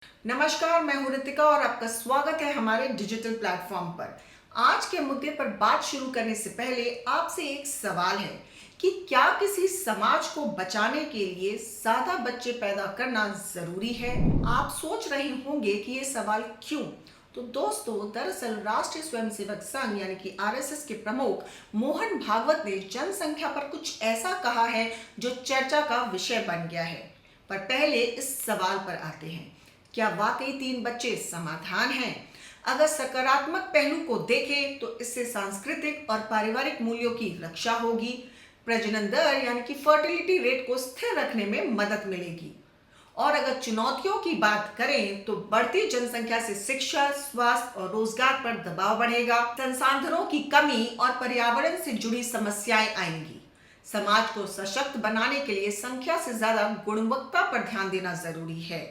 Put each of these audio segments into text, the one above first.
नमस्कार, मैं हूं रितिका और आपका स्वागत है हमारे डिजिटल प्लेटफॉर्म पर। आज के मुद्दे पर बात शुरू करने से पहले आपसे एक सवाल है कि क्या किसी समाज को बचाने के लिए ज्यादा बच्चे पैदा करना जरूरी है? आप सोच रहे होंगे कि ये सवाल क्यों? तो दोस्तों, दरअसल राष्ट्रीय स्वयंसेवक संघ यानी कि आरएसएस के प्रमुख मोहन भागवत ने जनसंख्या पर कुछ ऐसा कहा है जो चर्चा का विषय बन गया है। पर पहले इस सवाल पर आते हैं, क्या वाकई 3 बच्चे समाधान हैं? अगर सकारात्मक पहलू को देखें तो इससे सांस्कृतिक और पारिवारिक मूल्यों की रक्षा होगी, प्रजनन दर यानी कि फर्टिलिटी रेट को स्थिर रखने में मदद मिलेगी। और अगर चुनौतियों की बात करें तो बढ़ती जनसंख्या से शिक्षा, स्वास्थ्य और रोजगार पर दबाव बढ़ेगा, संसाधनों की कमी और पर्यावरण से जुड़ी समस्याएं आएंगी। समाज को सशक्त बनाने के लिए संख्या से ज्यादा गुणवत्ता पर ध्यान देना जरूरी है।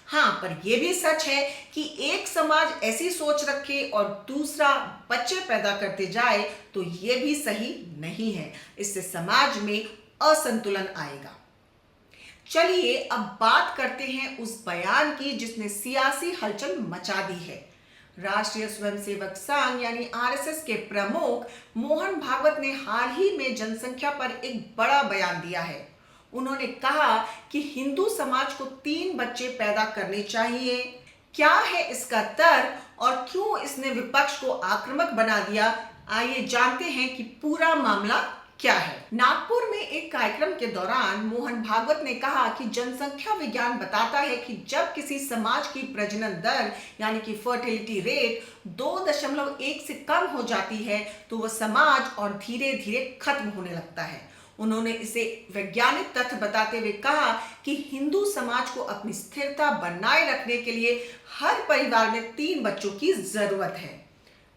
हाँ, पर यह भी सच है कि एक समाज ऐसी सोच रखे और दूसरा बच्चे पैदा करते जाए तो यह भी सही नहीं है। इससे समाज में असंतुलन आएगा। चलिए अब बात करते हैं उस बयान की जिसने सियासी हलचल मचा दी है। राष्ट्रीय स्वयंसेवक संघ यानी आरएसएस के प्रमुख मोहन भागवत ने हाल ही में जनसंख्या पर एक बड़ा बयान दिया है। उन्होंने कहा कि हिंदू समाज को 3 बच्चे पैदा करने चाहिए। क्या है इसका तर्क और क्यों इसने विपक्ष को आक्रामक बना दिया? आइए जानते हैं कि पूरा मामला क्या है। नागपुर में एक कार्यक्रम के दौरान मोहन भागवत ने कहा कि जनसंख्या विज्ञान बताता है कि जब किसी समाज की प्रजनन दर यानी कि फर्टिलिटी रेट 2.1 से कम हो जाती है तो वह समाज और धीरे धीरे खत्म होने लगता है। उन्होंने इसे वैज्ञानिक तथ्य बताते हुए कहा कि हिंदू समाज को अपनी स्थिरता बनाए रखने के लिए हर परिवार में 3 बच्चों की जरूरत है।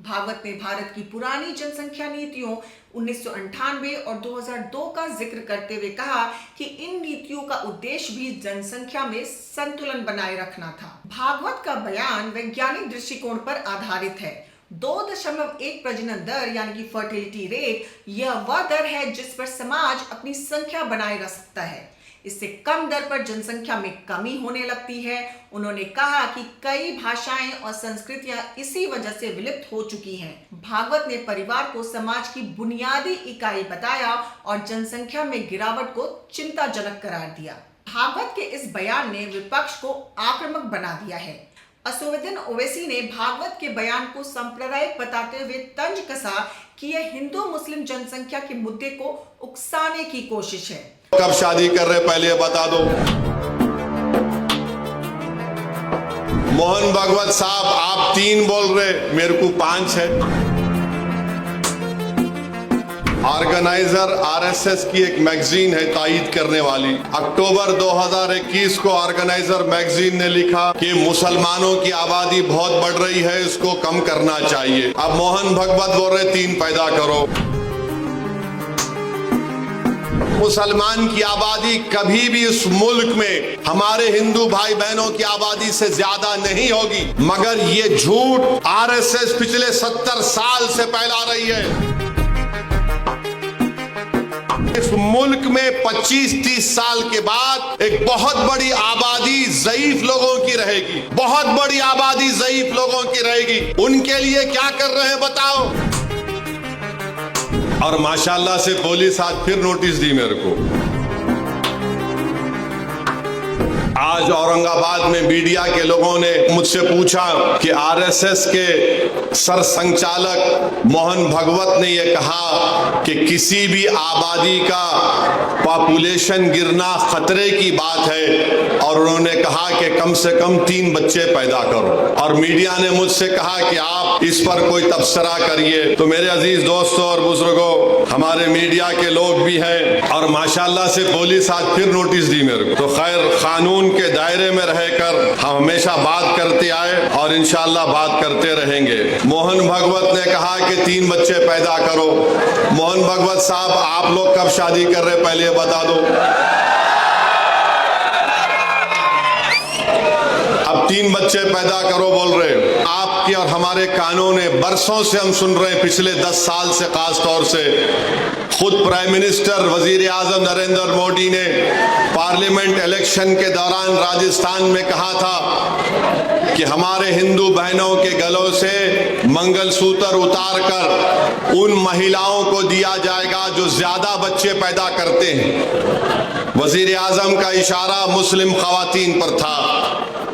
भागवत ने भारत की पुरानी जनसंख्या नीतियों 1998 और 2002 का जिक्र करते हुए कहा कि इन नीतियों का उद्देश्य भी जनसंख्या में संतुलन बनाए रखना था। भागवत का बयान वैज्ञानिक दृष्टिकोण पर आधारित है। 2.1 प्रजनन दर यानी कि फर्टिलिटी रेट यह वह दर है जिस पर समाज अपनी संख्या बनाए रख सकता है। इससे कम दर पर जनसंख्या में कमी होने लगती है। उन्होंने कहा कि कई भाषाएं और संस्कृतियां इसी वजह से विलुप्त हो चुकी हैं। भागवत ने परिवार को समाज की बुनियादी इकाई बताया और जनसंख्या में गिरावट को चिंताजनक करार दिया। भागवत के इस बयान ने विपक्ष को आक्रामक बना दिया है। असदुद्दीन ओवैसी ने भागवत के बयान को सांप्रदायिक बताते हुए तंज कसा कि यह हिंदू मुस्लिम जनसंख्या के मुद्दे को उकसाने की कोशिश है। कब शादी कर रहे पहले बता दो। मोहन भागवत साहब आप 3 बोल रहे, मेरे को 5 है। ऑर्गेनाइजर आरएसएस की एक मैगजीन है तायीद करने वाली। अक्टूबर 2021 को ऑर्गेनाइजर मैगजीन ने लिखा कि मुसलमानों की आबादी बहुत बढ़ रही है, इसको कम करना चाहिए। अब मोहन भागवत बोल रहे 3 पैदा करो। मुसलमान की आबादी कभी भी इस मुल्क में हमारे हिंदू भाई बहनों की आबादी से ज्यादा नहीं होगी, मगर ये झूठ आरएसएस पिछले 70 साल से फैला रही है। इस मुल्क में 25-30 साल के बाद एक बहुत बड़ी आबादी ज़ईफ लोगों की रहेगी, बहुत बड़ी आबादी ज़ईफ लोगों की रहेगी। उनके लिए क्या कर रहे हैं बताओ। और माशाल्लाह से पुलिस आज फिर नोटिस दी मेरे को। आज औरंगाबाद में मीडिया के लोगों ने मुझसे पूछा कि आरएसएस के सरसंचालक मोहन भागवत ने यह कहा कि किसी भी आबादी का पॉपुलेशन गिरना खतरे की बात है और उन्होंने कहा कि कम से कम 3 बच्चे पैदा करो। और मीडिया ने मुझसे कहा कि आप इस पर कोई तबसरा करिए। तो मेरे अजीज दोस्तों और बुजुर्गों, हमारे मीडिया के लोग भी हैं और माशाल्लाह से पुलिस आज फिर नोटिस दी मेरे को। तो खैर, कानून के दायरे में रहकर हम हमेशा बात करते आए और इंशाअल्लाह बात करते रहेंगे। मोहन भागवत ने कहा कि 3 बच्चे पैदा करो। मोहन भागवत साहब आप लोग कब शादी कर रहे पहले बता दो। अब 3 बच्चे पैदा करो बोल रहे। आपके और हमारे कानों ने बरसों से हम सुन रहे हैं, पिछले 10 साल से खास तौर से खुद प्राइम मिनिस्टर वजीर आजम नरेंद्र मोदी ने पार्लियामेंट इलेक्शन के दौरान राजस्थान में कहा था कि हमारे हिंदू बहनों के गलों से मंगलसूत्र उतारकर उन महिलाओं को दिया जाएगा जो ज्यादा बच्चे पैदा करते हैं। वजीर आजम का इशारा मुस्लिम खवातीन पर था।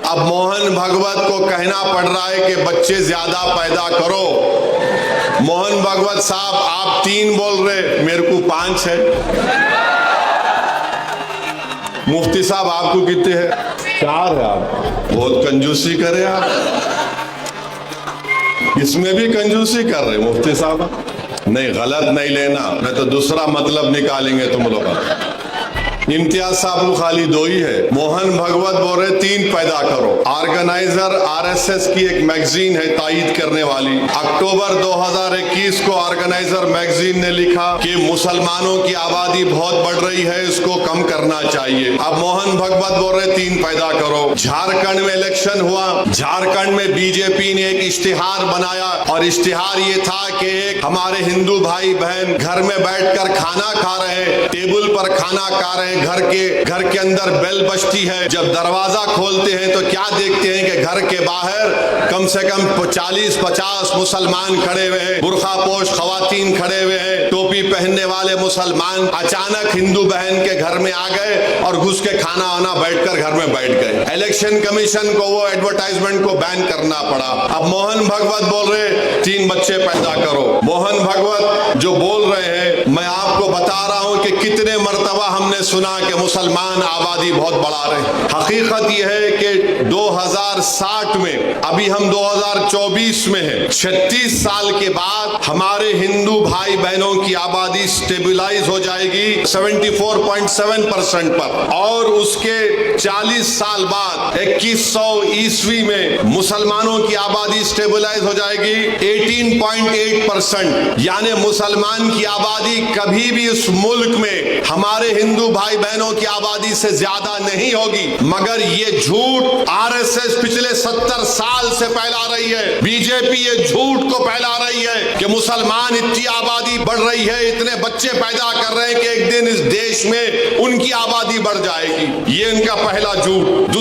अब मोहन भगवत को कहना पड़ रहा है कि बच्चे ज्यादा पैदा करो। मोहन भगवत साहब, आप 3 बोल रहे, मेरे को 5 है। मुफ्ती साहब आपको कितने हैं? 4 है। आप बहुत कंजूसी करे, आप इसमें भी कंजूसी कर रहे मुफ्ती साहब। नहीं, गलत नहीं लेना, मैं तो दूसरा मतलब निकालेंगे तुम लोग। इम्तियाज साहब को खाली 2 ही है। मोहन भगवत बोल रहे 3 पैदा करो। ऑर्गेनाइजर आरएसएस की एक मैगजीन है तायीद करने वाली, अक्टूबर 2021 को ऑर्गेनाइजर मैगजीन ने लिखा कि मुसलमानों की आबादी बहुत बढ़ रही है, इसको कम करना चाहिए। अब मोहन भगवत बोल रहे 3 पैदा करो। झारखंड में इलेक्शन हुआ, झारखंड में बीजेपी ने एक इश्तिहार बनाया और इश्तिहार ये था कि हमारे हिंदू भाई बहन घर में बैठकर खाना खा रहे हैं, टेबल पर खाना खा रहे हैं, घर के अंदर बेल बजती है, जब दरवाजा खोलते हैं तो क्या देखते हैं कि घर के बाहर कम से कम 40-50 मुसलमान खड़े हुए हैं, बुर्खा पोश खवातीन खड़े हुए हैं, टोपी पहनने वाले मुसलमान अचानक हिंदू बहन के घर में आ गए और घुस के खाना वाना बैठकर घर में बैठ गए। इलेक्शन कमीशन को वो एडवर्टाइजमेंट को बैन करना पड़ा। अब मोहन भगवत बोल रहे 3 बच्चे पैदा करो। मोहन भगवत जो बोल रहे हैं, मैं आपको बता रहा हूं कि कितने मर्तबा हमने सुना कि मुसलमान आबादी बहुत बढ़ा रहे हैं। हकीकत यह है कि 2060 में, अभी हम 2024 में हैं, 36 साल के बाद हमारे हिंदू भाई बहनों की आबादी स्टेबलाइज हो जाएगी 74.7% पर, और उसके 40 साल बाद 2100 ईस्वी में मुसलमानों की आबादी स्टेबलाइज हो जाएगी 18.8%। यानी मुसलमान की आबादी कभी भी इस मुल्क में हमारे हिंदू भाई बहनों की आबादी से ज्यादा नहीं होगी। मगर ये झूठ आरएसएस पिछले 70 साल से फैला रही है। बीजेपी ये झूठ को फैला रही है कि मुसलमान इतनी आबादी बढ़ रही है, इतने बच्चे पैदा कर रहे हैं कि एक दिन इस देश में उनकी आबादी बढ़ जाएगी। ये इनका पहला झूठ।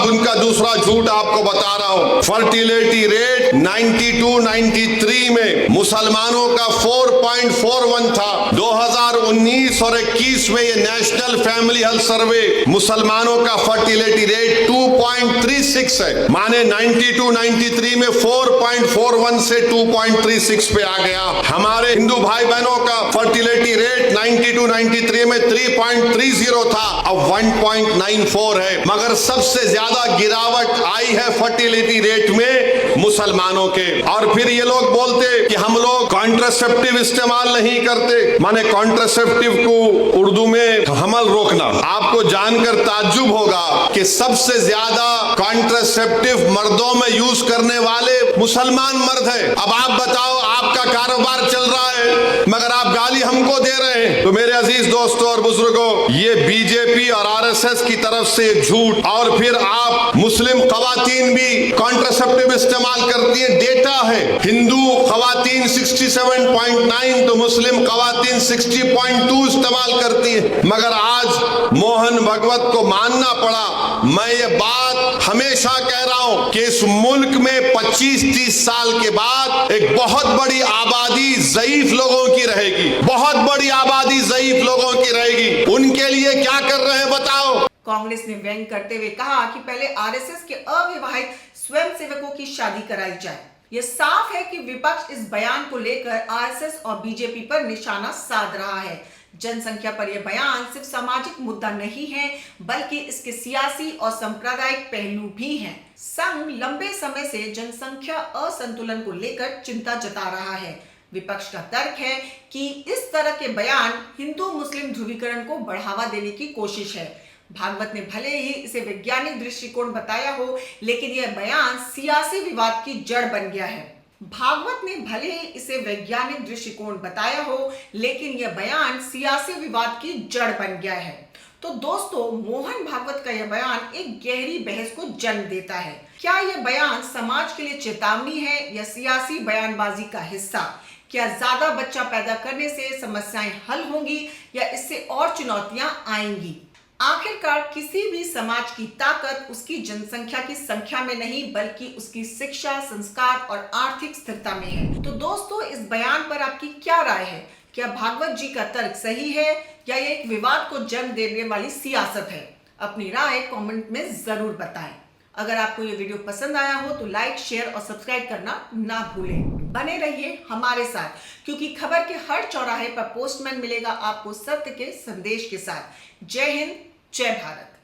उनका दूसरा झूठ आपको बता रहा हूं। फर्टिलिटी रेट 92-93 में मुसलमानों का 4.41 था। 2019 और 21 में ये नेशनल फैमिली हेल्थ सर्वे मुसलमानों का फर्टिलिटी रेट 2.36 है। माने 92-93 में 4.41 से 2.36 पे आ गया। हमारे हिंदू भाई बहनों का फर्टिलिटी रेट 92-93 में 3.30 था, अब 1.94 है। मगर सबसे ज्यादा गिरावट आई है फर्टिलिटी रेट में मुसलमानों के। और फिर ये लोग बोलते कि हम लोग कॉन्ट्रासेप्टिव इस्तेमाल नहीं करते। माने कॉन्ट्रासेप्टिव को उर्दू में हमल रोकना। आपको जानकर ताज्जुब होगा कि सबसे ज्यादा कॉन्ट्रासेप्टिव मर्दों में यूज करने वाले मुसलमान मर्द हैं। अब आप बताओ, आपका कारोबार चल रहा है मगर आप गाली हमको दे रहे हैं। तो मेरे अजीज दोस्तों और बुजुर्गों, ये बीजेपी और आरएसएस की तरफ से झूठ। और फिर आप मुस्लिम खवातीन भी कॉन्ट्रासेप्टिव इस्तेमाल करती है। डेटा है, हिंदू खवातीन 67.9 तो मुस्लिम खवातीन 60.2 इस्तेमाल करती है। मगर आज मोहन भगवत को मानना पड़ा। मैं ये बात हमेशा कह रहा हूं कि इस मुल्क में 25-30 साल के बाद एक बहुत बड़ी आबादी ज़ईफ लोगों की रहेगी। बहुत बड़ी आबादी ज़ईफ लोगों की रहेगी। उनके लिए क्या कर रहे हैं बताओ। कांग्रेस ने व्यंग करते हुए कहा कि पहले आरएसएस के अविवाहित स्वयंसेवकों की शादी कराई जाए। यह साफ है कि विपक्ष इस बयान को लेकर आरएसएस और बीजेपी पर निशाना साध रहा है। जनसंख्या पर यह बयान सिर्फ सामाजिक मुद्दा नहीं है, बल्कि इसके सियासी और सांप्रदायिक पहलू भी हैं। संघ लंबे समय से जनसंख्या असंतुलन को लेकर चिंता जता रहा है। विपक्ष का तर्क है कि इस तरह के बयान हिंदू मुस्लिम ध्रुवीकरण को बढ़ावा देने की कोशिश है। भागवत ने भले ही इसे वैज्ञानिक दृष्टिकोण बताया हो, लेकिन यह बयान सियासी विवाद की जड़ बन गया है। भागवत ने भले ही इसे वैज्ञानिक दृष्टिकोण बताया हो, लेकिन यह बयान सियासी विवाद की जड़ बन गया है। तो दोस्तों, मोहन भागवत का यह बयान एक गहरी बहस को जन्म देता है। क्या यह बयान समाज के लिए चेतावनी है या सियासी बयानबाजी का हिस्सा? क्या ज्यादा बच्चा पैदा करने से समस्याएं हल होंगी या इससे और चुनौतियां आएंगी? आखिरकार किसी भी समाज की ताकत उसकी जनसंख्या की संख्या में नहीं बल्कि उसकी शिक्षा, संस्कार और आर्थिक स्थिरता में है। तो दोस्तों, इस बयान पर आपकी क्या राय है? क्या भागवत जी का तर्क सही है या ये एक विवाद को जन्म देने वाली सियासत है? अपनी राय कमेंट में जरूर बताएं। अगर आपको ये वीडियो पसंद आया हो तो लाइक, शेयर और सब्सक्राइब करना ना भूलें। बने रहिए हमारे साथ, क्योंकि खबर के हर चौराहे पर पोस्टमैन मिलेगा आपको सत्य के संदेश के साथ। जय हिंद, जय भारत।